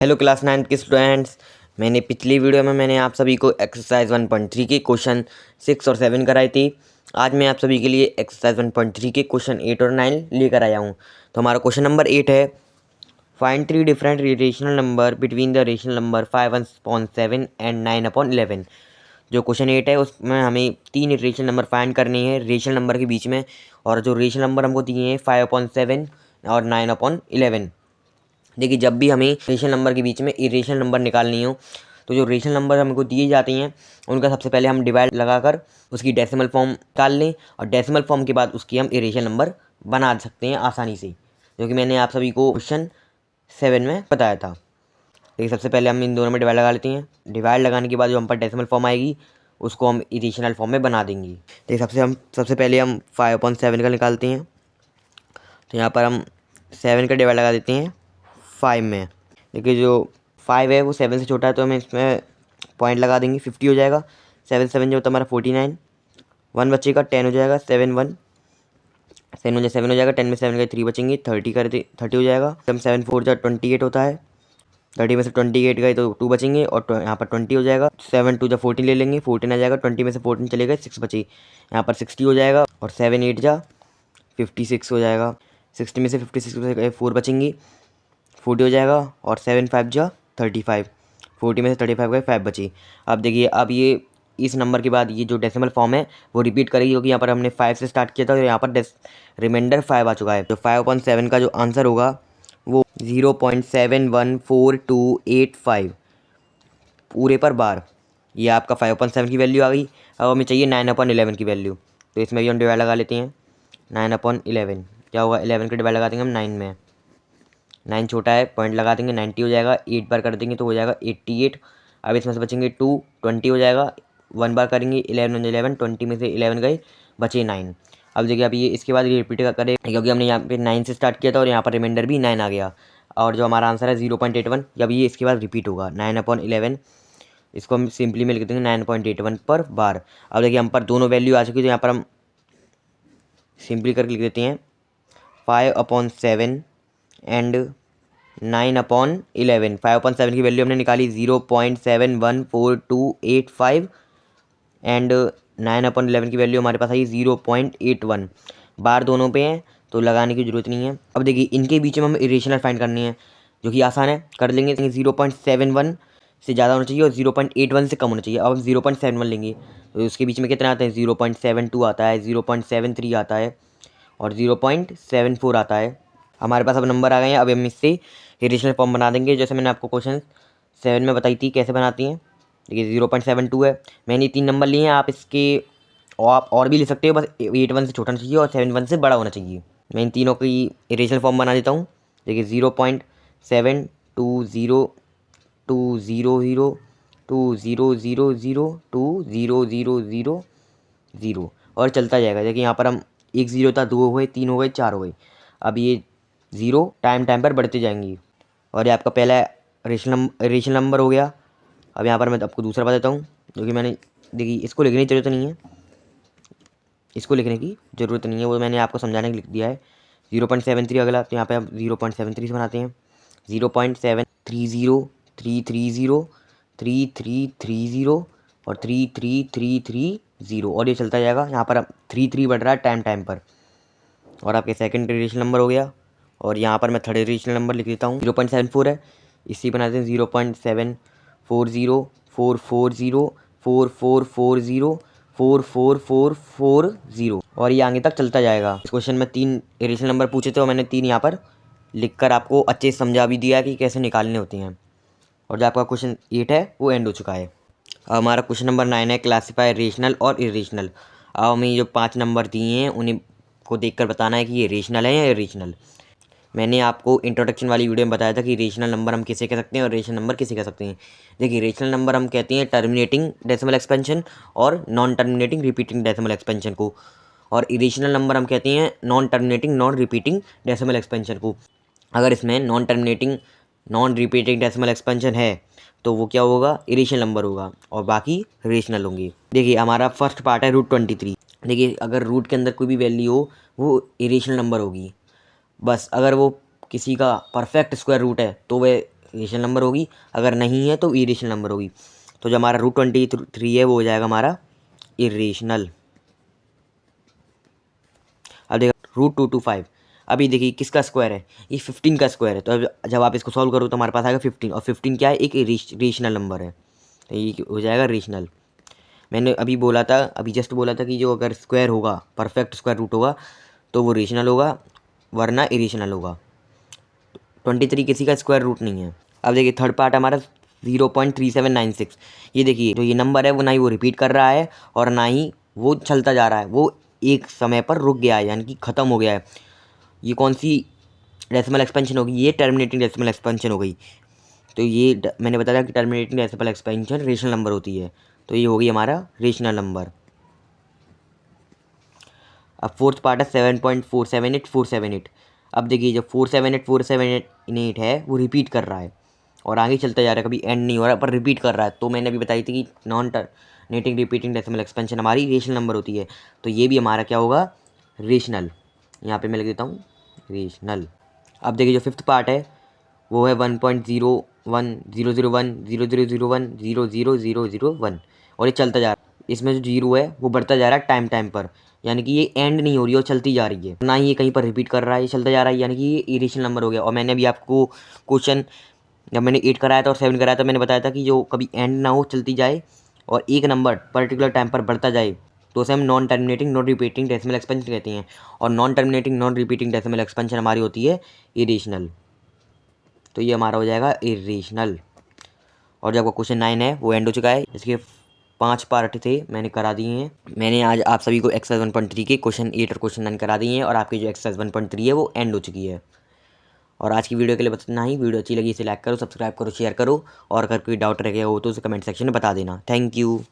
Hello class 9 के students. मैंने पिछली वीडियो में आप सभी को एक्सरसाइज 1.3 के क्वेश्चन 6 और 7 कराई थी। आज मैं आप सभी के लिए एक्सरसाइज 1.3 के क्वेश्चन 8 और 9 लेकर आया हूँ। तो हमारा क्वेश्चन नंबर 8 है, find 3 different rational number between the rational number 5/7 and 9/11। जो क्वेश्चन 8 है उसमें हमें 3 रेशनल नंबर फाइंड करने हैं रेशनल नंबर के बीच में, और जो रेशनल नंबर हमको दिए हैं 5/7 और 9/11। देखिए, जब भी हमें रेशनल नंबर के बीच में इरेशनल नंबर निकालनी हो तो जो रेशनल नंबर हमको दिए जाते हैं उनका सबसे पहले हम डिवाइड लगाकर उसकी डेसिमल फॉर्म निकाल लें, और डेसिमल फॉर्म के बाद उसकी हम इरेशनल नंबर बना सकते हैं आसानी से, जो कि मैंने आप सभी को क्वेश्चन 7 में बताया था। देखिए, सबसे पहले हम इन दोनों में डिवाइड लगा लेते हैं। डिवाइड लगाने के बाद जो हम पर डेसिमल फॉर्म आएगी उसको हम इरेशनल फॉर्म में बना देंगे। देखिए, सबसे पहले हम 5/7 का निकालते हैं। तो यहाँ पर हम 7 का डिवाइड लगा देते हैं 5 में। देखिए, जो 5 है वो 7 से छोटा है तो हमें इसमें पॉइंट लगा देंगे, 50 हो जाएगा। 7 7 जो होता है हमारा 49, 1 बचेगा, 10 हो जाएगा, 7 1 7 हो जाएगा, 10 में 7 गए 3 बचेंगे, 30 कर दे 30 हो जाएगा। हम 7 4 जा 28 होता है, 30 में से 28 गए तो 2 बचेंगे, और यहाँ पर 20 हो जाएगा। 7 2 जा 14 ले लेंगे, 14 आ जाएगा, 20 में से 14 चले गए, 6 बचे, यहाँ पर 60 हो जाएगा, और 7 8 जा 56 हो जाएगा। 60 में से 56 में से 4 बचेंगी, 40 हो जाएगा, और 7 5 जा 35, 40 में से 35 गए 5 बची। अब देखिए, अब ये इस नंबर के बाद ये जो डेसिमल फॉर्म है वो रिपीट करेगी, क्योंकि यहाँ पर हमने 5 से स्टार्ट किया था और यहाँ पर रिमाइंडर 5 आ चुका है। तो 5/7 का जो आंसर होगा वो 0.714285 पूरे पर बार। ये आपका 5/7 की वैल्यू आ गई। अब हमें चाहिए 9/11 की वैल्यू, तो इसमें भी हम डिवाइड लगा लेते हैं। 9/11 क्या होगा, 11 का डिवाइड लगा देंगे हम 9 में। 9 छोटा है, पॉइंट लगा देंगे, 90 हो जाएगा। 8 बार कर देंगे तो हो जाएगा 88। अब इसमें से बचेंगे 2, 20 हो जाएगा। 1 बार करेंगे, 11 11, 20 में से 11 गए, बचे 9। अब देखिए, अब ये इसके बाद रिपीट करें, क्योंकि हमने यहाँ पे 9 से स्टार्ट किया था और यहाँ पर रिमाइंडर भी 9 आ गया, और जो हमारा आंसर है 0.81। जब ये इसके बाद रिपीट होगा 9/11, इसको हम सिंपली में लिख देंगे 9.81 पर बार। अब देखिए, हम पर दोनों वैल्यू आ चुकी है, तो यहाँ पर हम सिंपली करके लिख देते हैं 5/7 एंड 9/11। 5/7 की वैल्यू हमने निकाली 0.714285, एंड 9/11 की वैल्यू हमारे पास आई 0.81। बार दोनों पे हैं तो लगाने की जरूरत नहीं है। अब देखिए, इनके बीच में हमें इरेशनल फाइंड करनी है, जो कि आसान है, कर लेंगे। 0.71 से ज़्यादा होना चाहिए और 0.81 से कम होना चाहिए। अब हम 0.71 लेंगे तो उसके बीच में कितना आता है, 0.72 आता है, 0.73 आता है, और 0.74 आता है। हमारे पास अब नंबर आ गए हैं। अब हम इससे इरेशनल फॉर्म बना देंगे, जैसे मैंने आपको क्वेश्चन 7 में बताई थी कैसे बनाती हैं। देखिए, 0.72 है, मैंने 3 नंबर लिए हैं। आप इसके आप और भी ले सकते हो, बस 81 से छोटा होना चाहिए और 71 से बड़ा होना चाहिए। मैं इन तीनों की इरेशनल फॉर्म बना देता हूँ। देखिए, 0.720020200020000 और चलता जाएगा। देखिए, यहाँ पर हम 1 0 था, 2 हो गए, 3 हो गए, 4 हो गए। अब ये 0 टाइम टाइम पर बढ़ते जाएंगी, और ये आपका पहला रेशनल नंबर हो गया। अब यहाँ पर मैं आपको दूसरा बता देता हूँ, जो कि मैंने, देखिए, इसको लिखने की ज़रूरत नहीं है, इसको लिखने की ज़रूरत नहीं है, वो मैंने आपको समझाने के लिख दिया है। 0.73 अगला, तो यहाँ पे हम 0.73 से बनाते हैं। 0.7303303330 और 33330, और ये चलता जाएगा। यहाँ पर 3 बढ़ रहा है टाइम टाइम पर, और आपके सेकंड रेशनल नंबर हो गया। और यहाँ पर मैं थर्ड रेशनल नंबर लिख देता हूँ, 0.74 है, इसी बनाते हैं 0.7404044440444440, और ये आगे तक चलता जाएगा। इस क्वेश्चन में 3 रेशनल नंबर पूछे थे और मैंने 3 यहाँ पर लिखकर आपको अच्छे से समझा भी दिया कि कैसे निकालने होते हैं। और जो आपका क्वेश्चन 8 है वो एंड हो चुका है। अब हमारा क्वेश्चन नंबर 9 है, क्लासीफाई रेशनल और इरेशनल। अब हमें जो 5 नंबर दिए हैं उन्हें को देखकर बताना है कि ये रेशनल है या इरेशनल। मैंने आपको इंट्रोडक्शन वाली वीडियो में बताया था कि रेशनल नंबर हम किसे कह सकते हैं और रेशनल नंबर किसे कह सकते हैं। देखिए, रेशनल नंबर हम कहते हैं टर्मिनेटिंग डेसिमल एक्सपेंशन और non terminating repeating decimal expansion को, और इरेशनल नंबर हम कहते हैं non terminating non repeating decimal expansion को। अगर इसमें non terminating non repeating decimal expansion है तो वो क्या होगा, इरेशनल नंबर होगा, और बाकी रेशनल होंगे। देखिए, हमारा फर्स्ट पार्ट है √23। देखिए, अगर रूट के अंदर कोई भी वैल्यू हो वो इरेशनल नंबर होगी। बस अगर वो किसी का परफेक्ट स्क्वायर रूट है तो वह रेशनल नंबर होगी, अगर नहीं है तो इरेशनल नंबर होगी। तो जो हमारा √23 है वो हो जाएगा हमारा इरेशनल। अब देखो √225, अभी देखिए किसका स्क्वायर है, ये 15 का स्क्वायर है। तो अब जब आप इसको सॉल्व करो तो हमारे पास आएगा 15, और 15 क्या है, एक रेशनल नंबर है, तो ये हो जाएगा रेशनल। मैंने अभी बोला था, अभी जस्ट बोला था कि जो अगर स्क्वायर होगा, परफेक्ट स्क्वायर रूट होगा तो वो रेशनल होगा, वरना इरेशनल होगा। 23 किसी का स्क्वायर रूट नहीं है। अब देखिए थर्ड पार्ट हमारा 0.3796। ये देखिए जो ये नंबर है वो ना ही वो रिपीट कर रहा है और ना ही वो चलता जा रहा है, वो एक समय पर रुक गया है, यानी कि ख़त्म हो गया है। ये कौन सी डेसिमल एक्सपेंशन होगी, ये टर्मिनेटिंग डेसिमल एक्सपेंशन हो गई। तो ये मैंने बताया कि terminating decimal expansion rational number होती है, तो ये होगी हमारा रेशनल नंबर। अब फोर्थ पार्ट है 7.478478। अब देखिए जो 4784788 है वो रिपीट कर रहा है और आगे चलता जा रहा है, कभी एंड नहीं हो रहा पर रिपीट कर रहा है। तो मैंने अभी बताई थी कि non terminating repeating decimal expansion हमारी रेशनल नंबर होती है, तो ये भी हमारा क्या होगा, रेशनल। यहाँ पे मैं लिख देता हूँ रेशनल। अब देखिए जो फिफ्थ पार्ट है वो है 1.010010001000001, और ये चलता जा रहा है। इसमें जो जीरो है वो बढ़ता जा रहा है टाइम टाइम पर, यानी कि ये एंड नहीं हो रही है, वो चलती जा रही है, ना ही ये कहीं पर रिपीट कर रहा है, ये चलता जा रहा है, यानी कि ये इरेशनल नंबर हो गया। और मैंने अभी आपको क्वेश्चन जब मैंने 8 कराया था और 7 कराया था, मैंने बताया था कि जो कभी एंड ना हो, चलती जाए और एक नंबर पर्टिकुलर टाइम पर बढ़ता जाए, तो उसे हम non terminating non repeating decimal expansion कहते हैं। और non terminating non repeating decimal expansion हमारी होती है इरेशनल। तो ये हमारा हो जाएगा इरेशनल। और जो आपका क्वेश्चन 9 है वो एंड हो चुका है, इसके 5 पार्ट थे मैंने करा दिए हैं। मैंने आज आप सभी को एक्सरसाइज 1.3 के क्वेश्चन 8 और क्वेश्चन 9 करा दिए हैं, और आपकी जो एक्सरसाइज 1.3 है वो एंड हो चुकी है। और आज की वीडियो के लिए बस इतना ही। वीडियो अच्छी लगी इसे लाइक करो, सब्सक्राइब करो, शेयर करो, और अगर कोई डाउट रह गया हो तो उसे कमेंट सेक्शन में बता देना। Thank you.